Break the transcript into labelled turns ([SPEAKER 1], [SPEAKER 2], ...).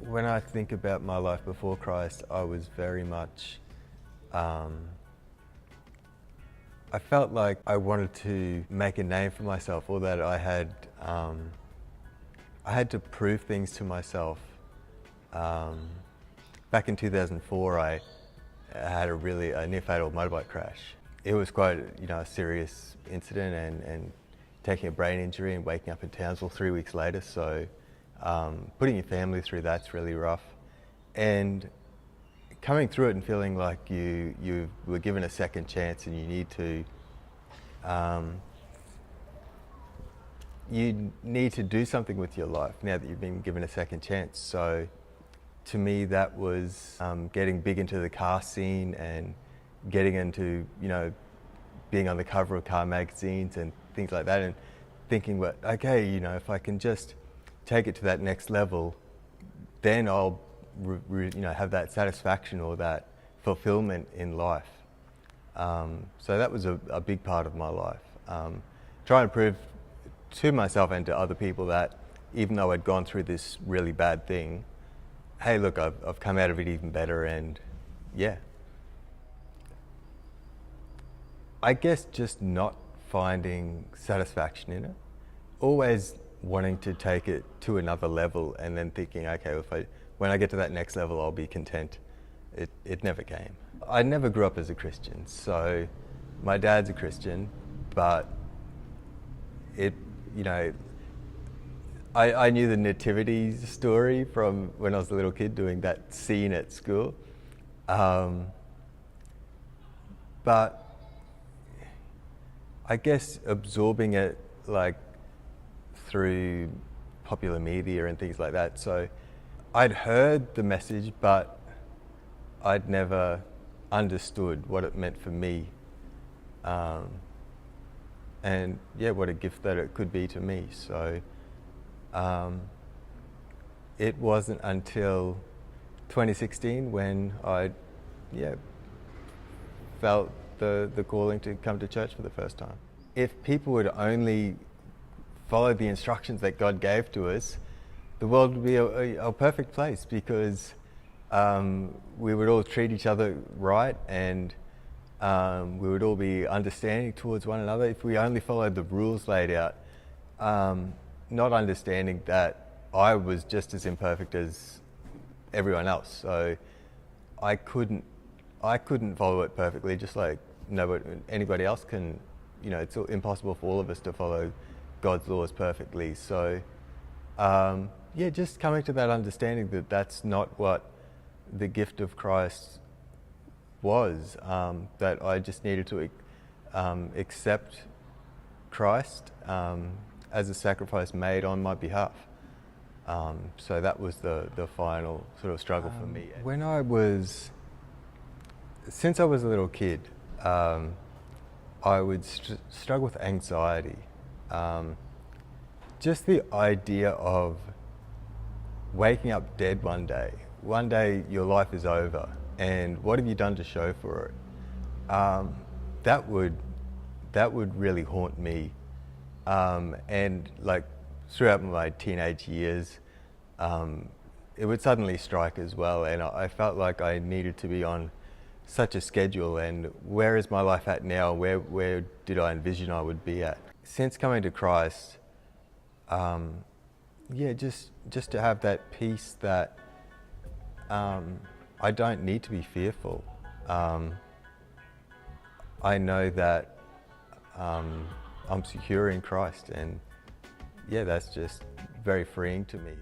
[SPEAKER 1] When I think about my life before Christ, I was very much, I felt like I wanted to make a name for myself, or that I had to prove things to myself. Back in 2004, I had a near fatal motorbike crash. It was quite, a serious incident, and taking a brain injury and waking up in Townsville 3 weeks later. So putting your family through that's really rough. And coming through it and feeling like you were given a second chance, and you need to do something with your life now that you've been given a second chance. So to me, that was getting big into the car scene and getting into, being on the cover of car magazines and things like that, and thinking, well, okay, if I can just take it to that next level, then I'll have that satisfaction or that fulfillment in life. So that was a big part of my life. Trying to prove to myself and to other people that even though I'd gone through this really bad thing, hey, look, I've come out of it even better. And yeah, I guess just not finding satisfaction in it, always wanting to take it to another level, and then thinking, okay, when I get to that next level, I'll be content. It never came. I never grew up as a Christian, so my dad's a Christian, but I knew the nativity story from when I was a little kid, doing that scene at school. But I guess absorbing it through popular media and things like that. So I'd heard the message, but I'd never understood what it meant for me. And yeah, what a gift that it could be to me. So it wasn't until 2016 when I felt the calling to come to church for the first time. If people would only follow the instructions that God gave to us, the world would be a perfect place, because we would all treat each other right, and we would all be understanding towards one another if we only followed the rules laid out, not understanding that I was just as imperfect as everyone else. So I couldn't follow it perfectly, just like anybody else can. It's impossible for all of us to follow God's laws perfectly. So just coming to that understanding that that's not what the gift of Christ was, that I just needed to accept Christ as a sacrifice made on my behalf. So that was the final sort of struggle for me. Since I was a little kid, I would struggle with anxiety. Just the idea of waking up dead one day. One day your life is over, and what have you done to show for it? That would really haunt me. And throughout my teenage years, it would suddenly strike as well, and I felt like I needed to be on such a schedule, and where is my life at now? Where did I envision I would be at? Since coming to Christ, just to have that peace that I don't need to be fearful. I know that I'm secure in Christ, and that's just very freeing to me.